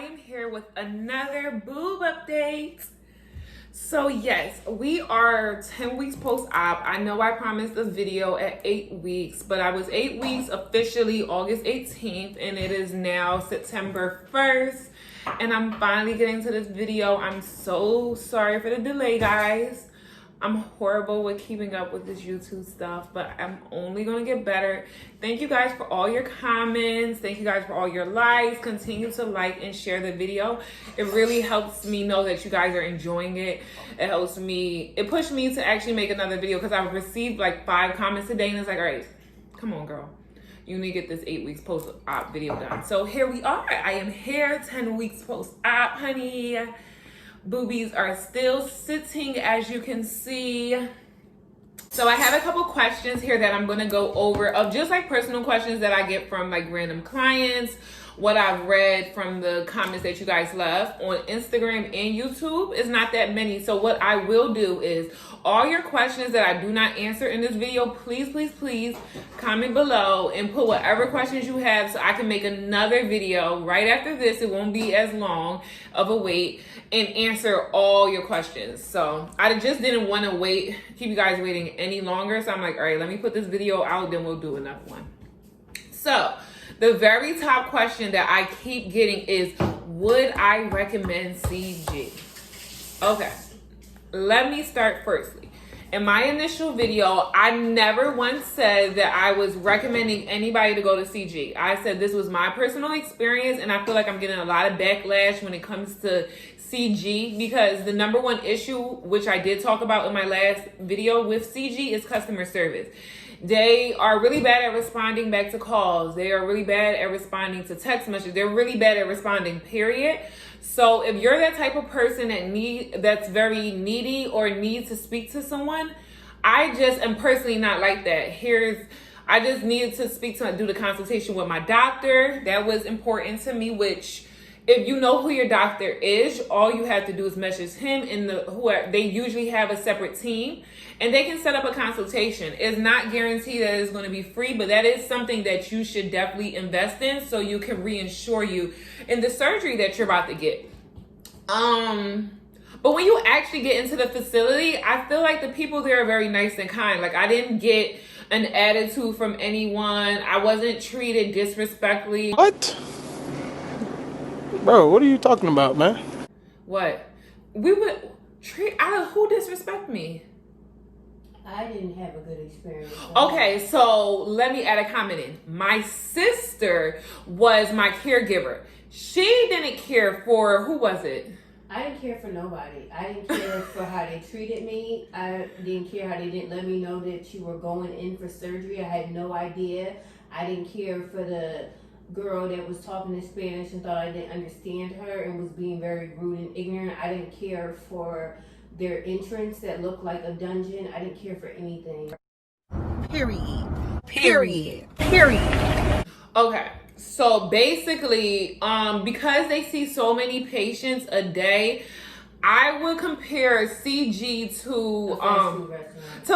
am here with another boob update. So yes, we are 10 weeks post-op. I know I promised a video at 8 weeks, but I was 8 weeks officially August 18th, and it is now September 1st, and I'm finally getting to this video. I'm so sorry for the delay, guys. I'm horrible with keeping up with this YouTube stuff, but I'm only gonna get better. Thank you guys for all your comments. Thank you guys for all your likes. Continue to like and share the video. It really helps me know that you guys are enjoying it. It helps me, it pushed me to actually make another video because I've received like 5 comments today, and it's like, all right, come on, girl. You need to get this 8 weeks post-op video done. So here we are. I am here, 10 weeks post-op, honey. Boobies are still sitting, as you can see. So I have a couple questions here that I'm gonna go over of just like personal questions that I get from like random clients, what I've read from the comments that you guys left on Instagram and YouTube. Is not that many. So what I will do is all your questions that I do not answer in this video, please comment below and put whatever questions you have so I can make another video right after this. It won't be as long of a wait, and answer all your questions. So I just didn't want to keep you guys waiting any longer. So I'm like, all right, let me put this video out, then we'll do another one. So the very top question that I keep getting is, would I recommend CG? Okay, let me start firstly. In my initial video, I never once said that I was recommending anybody to go to CG. I said this was my personal experience, and I feel like I'm getting a lot of backlash when it comes to CG because the #1 issue, which I did talk about in my last video with CG, is customer service. They are really bad at responding back to calls. They are really bad at responding to text messages. They're really bad at responding, period. So if you're that type of person that's very needy or needs to speak to someone, I just am personally not like that. I just needed to do the consultation with my doctor. That was important to me, which if you know who your doctor is, all you have to do is message him and they usually have a separate team and they can set up a consultation. It's not guaranteed that it's going to be free, but that is something that you should definitely invest in so you can reinsure you in the surgery that you're about to get. But when you actually get into the facility, I feel like the people there are very nice and kind. Like, I didn't get an attitude from anyone. I wasn't treated disrespectfully. What? Bro, what are you talking about, man? What? We would treat who disrespect me? I didn't have a good experience. Okay, so let me add a comment in. My sister was my caregiver. She didn't care for, who was it? I didn't care for nobody. I didn't care for how they treated me. I didn't care how they didn't let me know that you were going in for surgery. I had no idea. I didn't care for the girl that was talking in Spanish and thought I didn't understand her and was being very rude and ignorant. I didn't care for their entrance that looked like a dungeon. I didn't care for anything. Period. Okay, so basically, because they see so many patients a day, I would compare CG to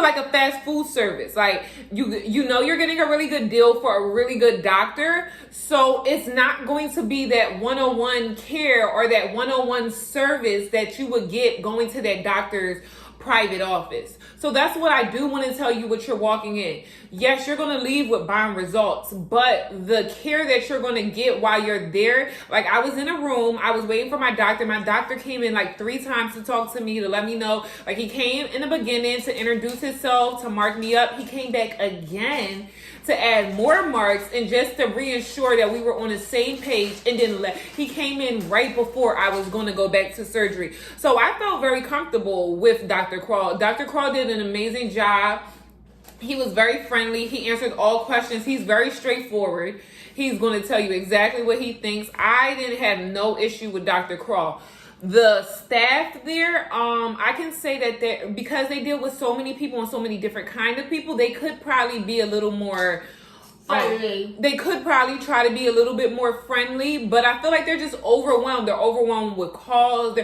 like a fast food service. Like you know you're getting a really good deal for a really good doctor, so it's not going to be that 101 care or that 101 service that you would get going to that doctor's private office. So that's what I do want to tell you what you're walking in. Yes, you're going to leave with bomb results, but the care that you're going to get while you're there, like I was in a room, I was waiting for my doctor. My doctor came in like 3 times to talk to me, to let me know. Like, he came in the beginning to introduce himself, to mark me up. He came back again to add more marks and just to reassure that we were on the same page, and then he came in right before I was going to go back to surgery. So I felt very comfortable with Dr. Crawl. Dr. Crawl did an amazing job. He was very friendly. He answered all questions. He's very straightforward. He's going to tell you exactly what he thinks. I didn't have no issue with Dr. Crawl. The staff there, I can say that because they deal with so many people and so many different kind of people, they could probably be a little more They could probably try to be a little bit more friendly, but I feel like they're just overwhelmed. They're overwhelmed with calls.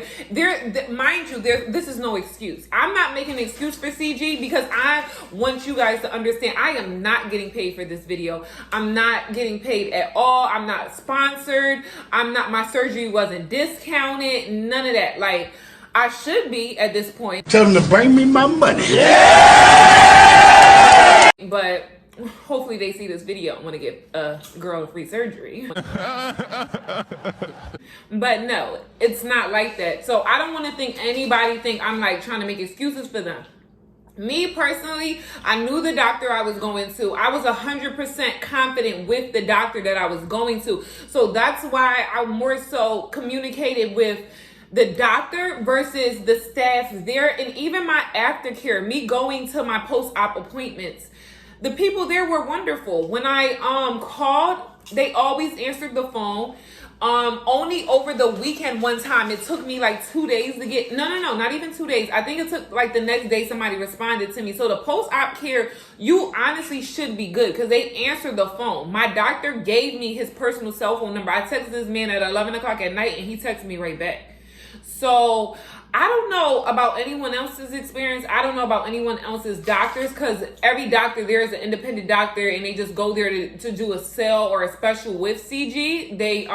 Mind you, this is no excuse. I'm not making an excuse for CG because I want you guys to understand I am not getting paid for this video. I'm not getting paid at all. I'm not sponsored. My surgery wasn't discounted. None of that. Like, I should be at this point. Tell them to bring me my money. Yeah! But hopefully they see this video and want to give a girl free surgery. But no, it's not like that. So I don't want to anybody think I'm like trying to make excuses for them. Me personally, I knew the doctor I was going to. I was 100% confident with the doctor that I was going to. So that's why I more so communicated with the doctor versus the staff there. And even my aftercare, me going to my post-op appointments, the people there were wonderful. When I called, they always answered the phone. Only over the weekend one time, it took me like 2 days to get, no, not even 2 days. I think it took like the next day somebody responded to me. So the post-op care, you honestly should be good because they answered the phone. My doctor gave me his personal cell phone number. I texted this man at 11 o'clock at night and he texted me right back. So I don't know about anyone else's experience. I don't know about anyone else's doctors because every doctor there is an independent doctor and they just go there to do a sale or a special with CG. They,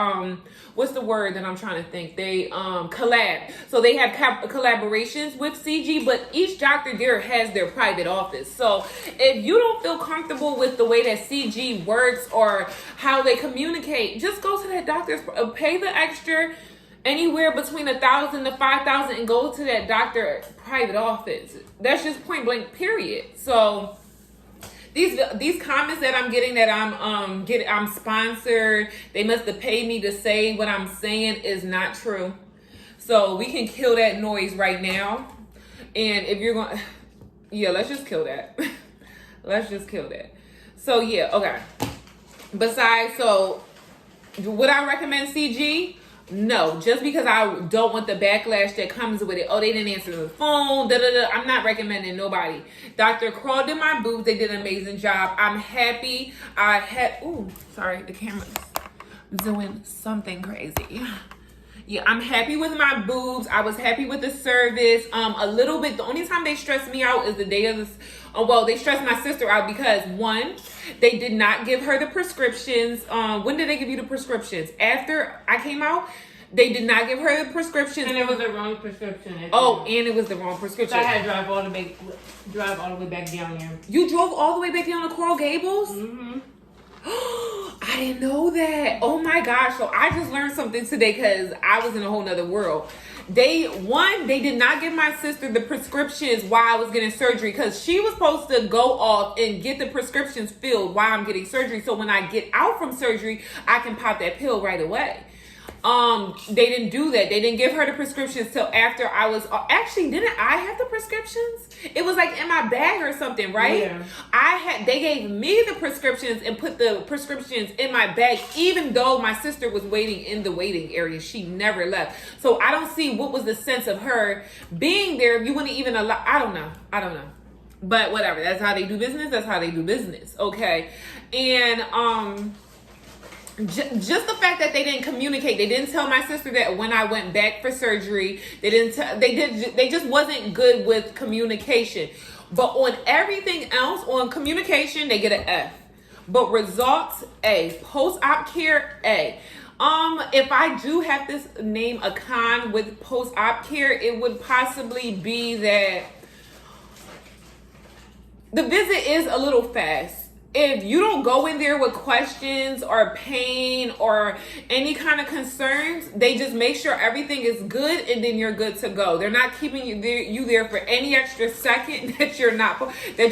what's the word that I'm trying to think? They collab. So they have collaborations with CG, but each doctor there has their private office. So if you don't feel comfortable with the way that CG works or how they communicate, just go to that doctor's, pay the extra, anywhere between $1,000 to $5,000 and go to that doctor private office. That's just point blank period. So these comments that I'm getting that I'm sponsored, they must have paid me to say what I'm saying is not true. So we can kill that noise right now. And if you're going, yeah, let's just kill that. Let's just kill that. So yeah, okay. Besides, so would I recommend CG? No, just because I don't want the backlash that comes with it. Oh, they didn't answer the phone. I'm not recommending nobody. Dr. Crawl did my boobs. They did an amazing job. I'm happy. Sorry, the camera's doing something crazy. Yeah, I'm happy with my boobs. I was happy with the service. A little bit. The only time they stressed me out is the day of this. Well, they stressed my sister out because one, they did not give her the prescriptions. When did they give you the prescriptions? After I came out, they did not give her the prescriptions. And it was the wrong prescription. Oh, and it was the wrong prescription. So I had to drive all the way back down there. You drove all the way back down to Coral Gables? Mm-hmm. I didn't know that. Oh my gosh. So I just learned something today because I was in a whole nother world. They did not give my sister the prescriptions while I was getting surgery because she was supposed to go off and get the prescriptions filled while I'm getting surgery. So when I get out from surgery, I can pop that pill right away. They didn't do that. They didn't give her the prescriptions till after I was, actually, didn't I have the prescriptions? It was like in my bag or something, right? Yeah. They gave me the prescriptions and put the prescriptions in my bag, even though my sister was waiting in the waiting area. She never left. So I don't see what was the sense of her being there if you wouldn't even allow, I don't know. But whatever, that's how they do business. Okay. And, just the fact that they didn't communicate, they didn't tell my sister that when I went back for surgery, they just wasn't good with communication. But on everything else, on communication, they get an F. But results, A. Post-op care, A. If I do have to name a con with post-op care, it would possibly be that the visit is a little fast. If you don't go in there with questions or pain or any kind of concerns, they just make sure everything is good and then you're good to go. They're not keeping you there for any extra second that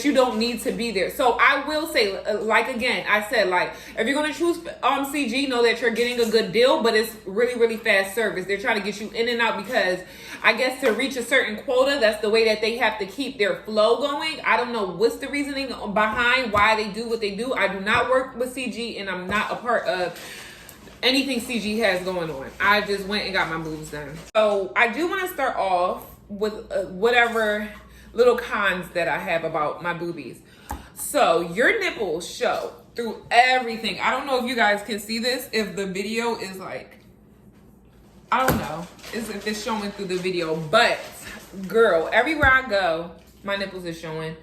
you don't need to be there. So I will say, like again, I said, like, if you're going to choose CG, know that you're getting a good deal, but it's really, really fast service. They're trying to get you in and out because I guess to reach a certain quota, that's the way that they have to keep their flow going. I don't know what's the reasoning behind why they do what they do. I do not work with CG and I'm not a part of anything CG has going on. I just went and got my boobs done. So I do want to start off with whatever little cons that I have about my boobies. So your nipples show through everything. I don't know if you guys can see this, if the video is like, I don't know if it's showing through the video, but girl, everywhere I go, my nipples is showing.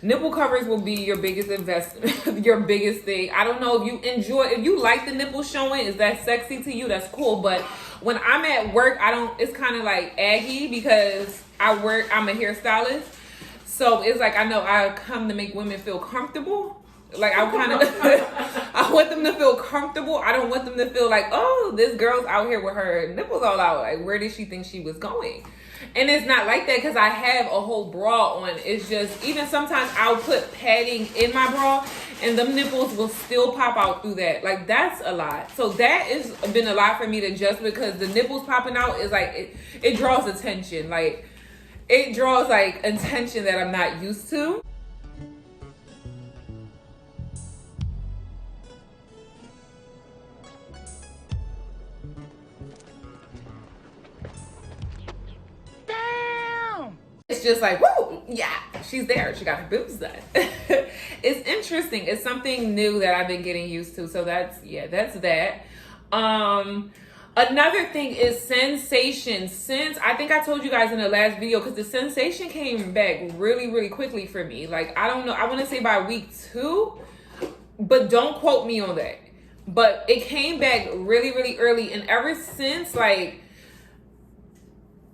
Nipple covers will be your biggest investment, your biggest thing. I don't know if you enjoy, if you like the nipples showing, is that sexy to you? That's cool. But when I'm at work, it's kind of like aggy because I'm a hairstylist. So it's like, I know I come to make women feel comfortable. Like I I want them to feel comfortable. I don't want them to feel like, oh, this girl's out here with her nipples all out. Like, where did she think she was going? And it's not like that because I have a whole bra on. It's just, even sometimes I'll put padding in my bra and them nipples will still pop out through that. Like, that's a lot. So that has been a lot for me to adjust, because the nipples popping out is like, it draws attention. Like, it draws like attention that I'm not used to. It's just like, whoa, yeah, she's there. She got her boobs done. It's interesting. It's something new that I've been getting used to. So that's that. Another thing is sensation. Since I think I told you guys in the last video, because the sensation came back really, really quickly for me. Like, I don't know. I want to say by week 2, but don't quote me on that. But it came back really, really early. And ever since, like,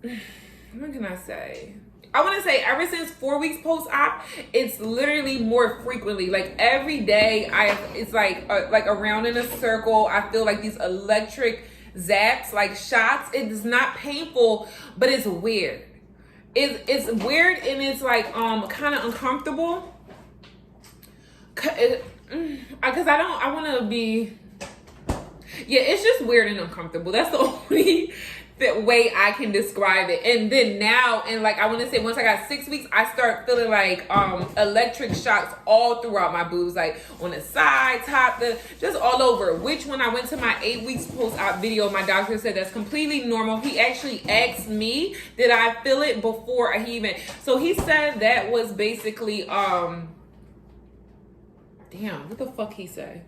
what can I say? I want to say ever since 4 weeks post-op, it's literally more frequently. Like every day, it's like around in a circle. I feel like these electric zaps, like shots. It's not painful, but it's weird. It's weird, and it's like kind of uncomfortable. Because I want to be. Yeah, it's just weird and uncomfortable. That's the only way I can describe it. And then now, and like I want to say, once I got 6 weeks, I start feeling like electric shocks all throughout my boobs, like on the side, top, just all over. Which, when I went to my 8 weeks post-op video, my doctor said that's completely normal. He actually asked me, did I feel it before he even? So he said that was basically damn, what the fuck he say?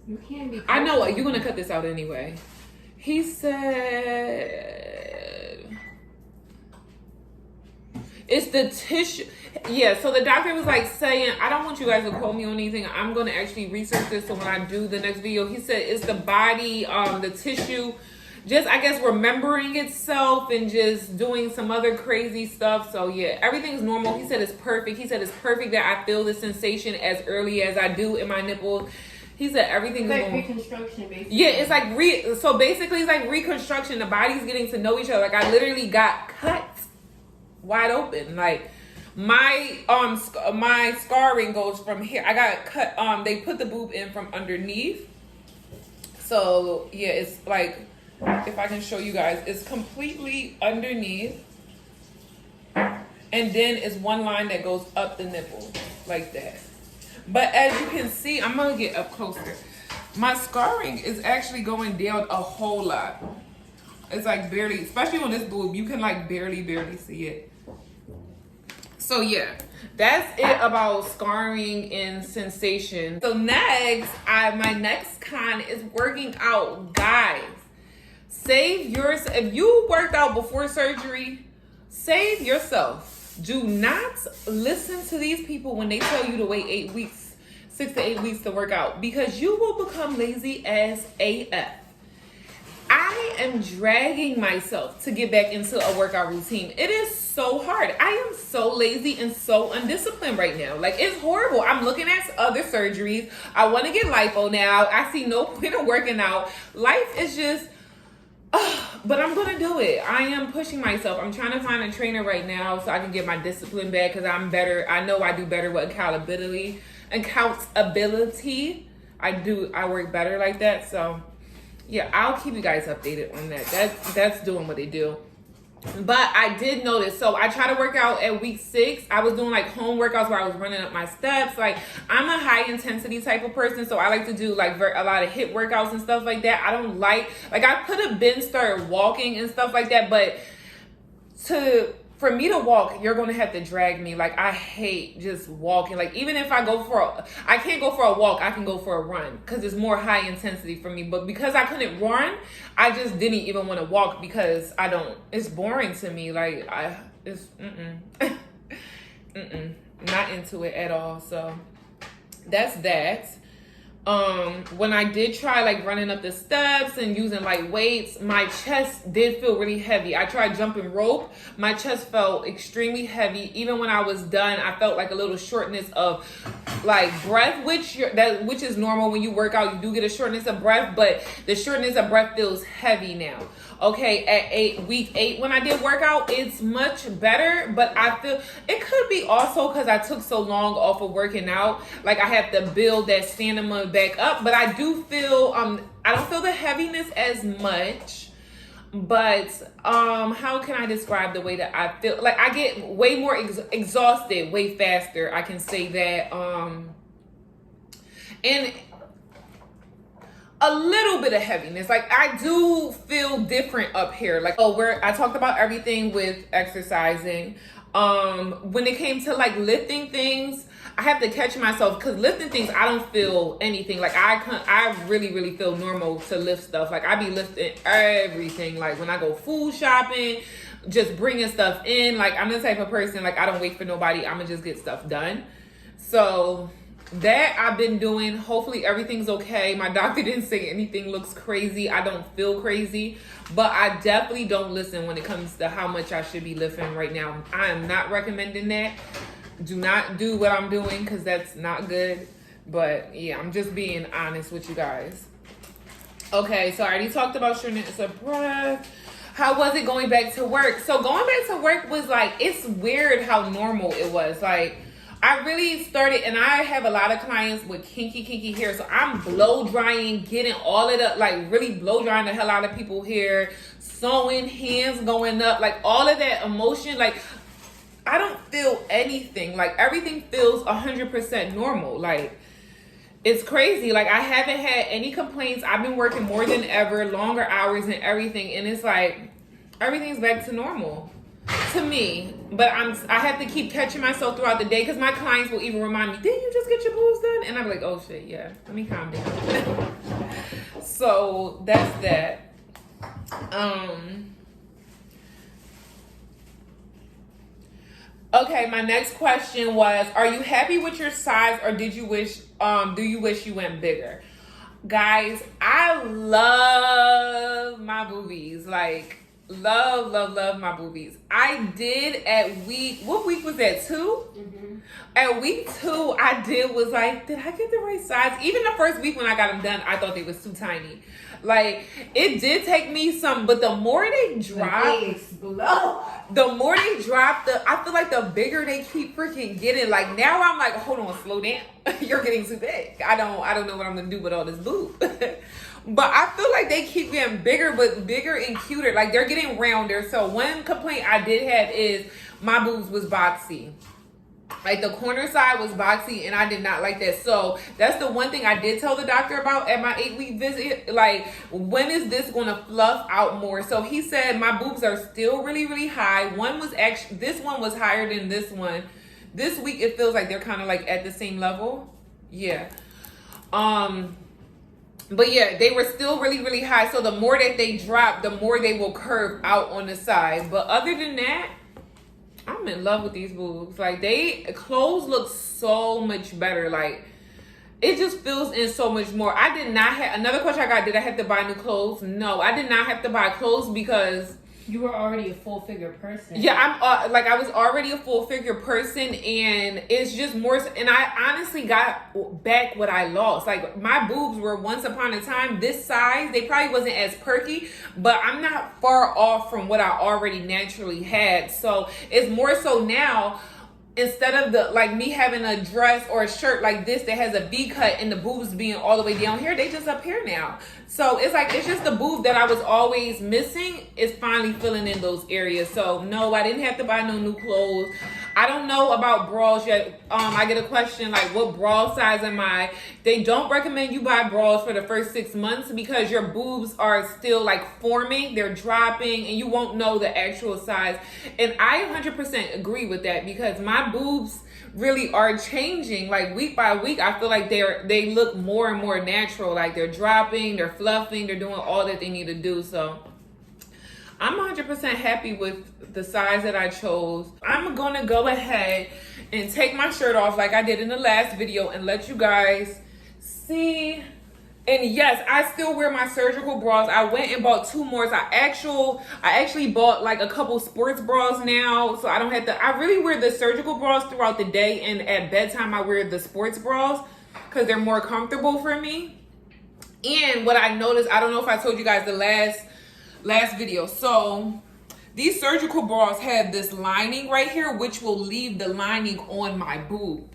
You can't be. I know you're gonna cut this out anyway. He said it's the tissue. Yeah, so the doctor was like saying, I don't want you guys to quote me on anything. I'm going to actually research this, so when I do the next video, he said it's the body, the tissue, just, I guess, remembering itself and just doing some other crazy stuff. So yeah, everything's normal. He said it's perfect. He said it's perfect that I feel the sensation as early as I do in my nipples. He said everything is like reconstruction, basically. Yeah, it's like so basically it's like reconstruction. The body's getting to know each other. Like, I literally got cut wide open. Like my scarring goes from here. I got cut. They put the boob in from underneath. So yeah, it's like, if I can show you guys, it's completely underneath, and then it's one line that goes up the nipple like that. But as you can see, I'm gonna get up closer. My scarring is actually going down a whole lot. It's like barely, especially on this boob, you can like barely see it. So yeah, that's it about scarring and sensation. So next, my next con is working out. Guys, save yourself. If you worked out before surgery, save yourself. Do not listen to these people when they tell you to wait 8 weeks, 6 to 8 weeks to work out, because you will become lazy as AF. I am dragging myself to get back into a workout routine. It is so hard. I am so lazy and so undisciplined right now. Like, it's horrible. I'm looking at other surgeries. I want to get lipo now. I see no point in working out. Life is just... but I'm gonna do it. I am pushing myself. I'm trying to find a trainer right now so I can get my discipline back, because I'm better. I know I do better with accountability. I work better like that. So yeah, I'll keep you guys updated on that. That's doing what they do. But I did notice, so I try to work out at week 6. I was doing like home workouts where I was running up my steps. Like, I'm a high intensity type of person, so I like to do like a lot of HIIT workouts and stuff like that. I don't like I could have been started walking and stuff like that, but for me to walk, you're going to have to drag me. Like, I hate just walking. Like, even if I I can't go for a walk, I can go for a run because it's more high intensity for me. But because I couldn't run, I just didn't even want to walk because it's boring to me. Like, not into it at all. So that's that. When I did try like running up the steps and using like weights, my chest did feel really heavy. I tried jumping rope. My chest felt extremely heavy. Even when I was done, I felt like a little shortness of like breath, which is normal when you work out. You do get a shortness of breath, but the shortness of breath feels heavy now. Okay, at week 8 when I did work out, it's much better, but I feel it could be also because I took so long off of working out. Like, I have to build that stamina back up, but I do feel I don't feel the heaviness as much. But how can I describe the way that I feel? Like, I get way more exhausted way faster, I can say that. And a little bit of heaviness. Like, I do feel different up here. Like, where I talked about everything with exercising. When it came to like lifting things, I have to catch myself because lifting things, I don't feel anything. Like, I really, really feel normal to lift stuff. Like, I be lifting everything. Like, when I go food shopping, just bringing stuff in. Like, I'm the type of person, like, I don't wait for nobody. I'm gonna just get stuff done. So that I've been doing. Hopefully everything's okay. My doctor didn't say anything looks crazy. I don't feel crazy, but I definitely don't listen when it comes to how much I should be lifting right now. I am not recommending that. Do not do what I'm doing because that's not good. But yeah, I'm just being honest with you guys. Okay, so I already talked about shortness of breath. How was it going back to work? So going back to work was like, it's weird how normal it was. Like, I really started, and I have a lot of clients with kinky hair, so I'm blow drying, getting all of the, like, really blow drying the hell out of people's hair, sewing, hands going up, like, all of that emotion. Like, I don't feel anything. Like, everything feels 100% normal. Like, it's crazy. Like, I haven't had any complaints. I've been working more than ever, longer hours and everything, and it's like, everything's back to normal to me. But I have to keep catching myself throughout the day because my clients will even remind me, didn't you just get your boobs done? And I'm like, oh shit, yeah, let me calm down. So that's that. Okay, my next question was, are you happy with your size, or do you wish you went bigger? Guys, I love my boobies. Like, love my boobies. I did what week was that, 2? Mm-hmm. At week 2, was like, did I get the right size? Even the first week when I got them done, I thought they was too tiny. Like, it did take me some, but the more they drop, I feel like the bigger they keep freaking getting. Like, now I'm like, hold on, slow down. You're getting too big. I don't know what I'm gonna do with all this boob. But I feel like they keep getting bigger, but bigger and cuter. Like, they're getting rounder. So one complaint I did have is my boobs was boxy. Like, the corner side was boxy, and I did not like that. So that's the one thing I did tell the doctor about at my 8-week visit. Like, when is this going to fluff out more? So he said my boobs are still really, really high. This one was higher than this one. This week it feels like they're kind of like at the same level. Yeah. But yeah, they were still really, really high. So the more that they drop, the more they will curve out on the side. But other than that, I'm in love with these boobs. Like, clothes look so much better. Like, it just fills in so much more. I did not have, another question I got, did I have to buy new clothes? No, I did not have to buy clothes because you were already a full figure person. Yeah, I was already a full figure person, and it's just more. And I honestly got back what I lost. Like, my boobs were once upon a time this size. They probably wasn't as perky, but I'm not far off from what I already naturally had. So it's more so now. Instead of me having a dress or a shirt like this that has a V cut and the boobs being all the way down here, they just up here now. So it's like, it's just the boob that I was always missing is finally filling in those areas. So no, I didn't have to buy no new clothes. I don't know about bras yet. I get a question like, what bra size am I? They don't recommend you buy bras for the first 6 months because your boobs are still like forming, they're dropping, and you won't know the actual size. And I 100% agree with that because my boobs really are changing like week by week. I feel like they look more and more natural, like they're dropping, they're fluffing, they're doing all that they need to do. So I'm 100% happy with the size that I chose. I'm gonna go ahead and take my shirt off like I did in the last video and let you guys see. And yes, I still wear my surgical bras. I went and bought 2 more. I actually bought like a couple sports bras now, so I don't have to. I really wear the surgical bras throughout the day, and at bedtime I wear the sports bras because they're more comfortable for me. And what I noticed, I don't know if I told you guys the last video. So these surgical bras have this lining right here, which will leave the lining on my boob.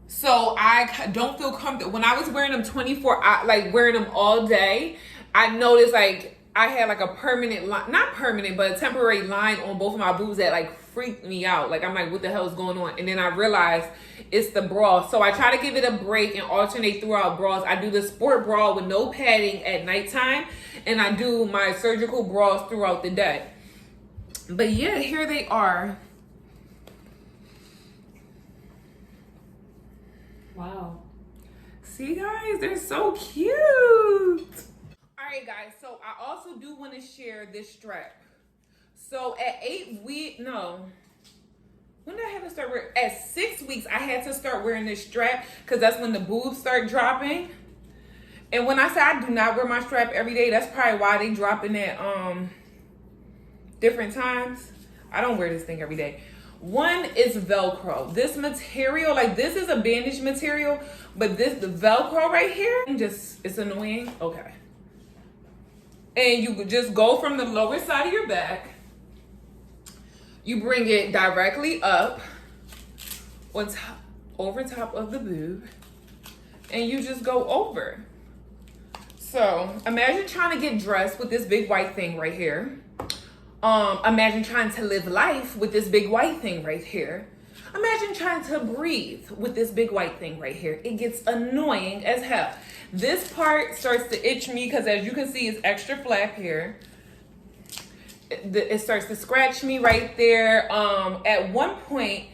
So I don't feel comfortable. When I was wearing them 24, like wearing them all day, I noticed like I had like a permanent line, not permanent, but a temporary line on both of my boobs that like freaked me out. Like I'm like, what the hell is going on? And then I realized it's the bra. So I try to give it a break and alternate throughout bras. I do the sport bra with no padding at nighttime, and I do my surgical bras throughout the day. But yeah, here they are. Wow. See guys, they're so cute. All right guys, so I also do want to share this strap. So at 8 weeks, no. When did I have to start wearing? At 6 weeks, I had to start wearing this strap because that's when the boobs start dropping. And when I say I do not wear my strap every day, that's probably why they dropping at different times. I don't wear this thing every day. One is Velcro. This material, like this is a bandage material, but the Velcro right here, it's annoying. Okay. And you just go from the lower side of your back. You bring it directly up on top, over top of the boob, and you just go over. So imagine trying to get dressed with this big white thing right here. Imagine trying to live life with this big white thing right here. Imagine trying to breathe with this big white thing right here. It gets annoying as hell. This part starts to itch me because as you can see, it's extra flap here. It starts to scratch me right there. At one point,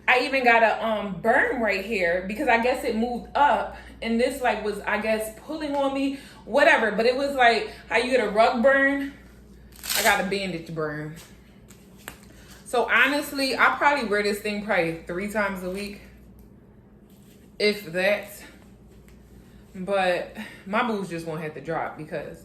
I even got a burn right here because I guess it moved up and this like was, I guess, pulling on me, whatever. But it was like how you get a rug burn. I got a bandage burn. So honestly, I probably wear this thing probably 3 times a week, if that. But my boobs just won't have to drop because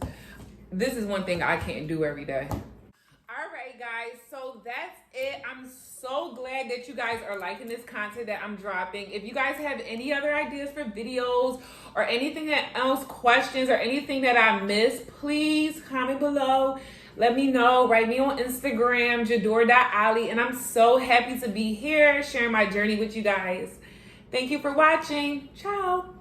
this is one thing I can't do every day. All right, guys, so that's it. I'm so glad that you guys are liking this content that I'm dropping. If you guys have any other ideas for videos or anything else, questions or anything that I missed, please comment below. Let me know. Write me on Instagram, jador.ali. And I'm so happy to be here sharing my journey with you guys. Thank you for watching. Ciao.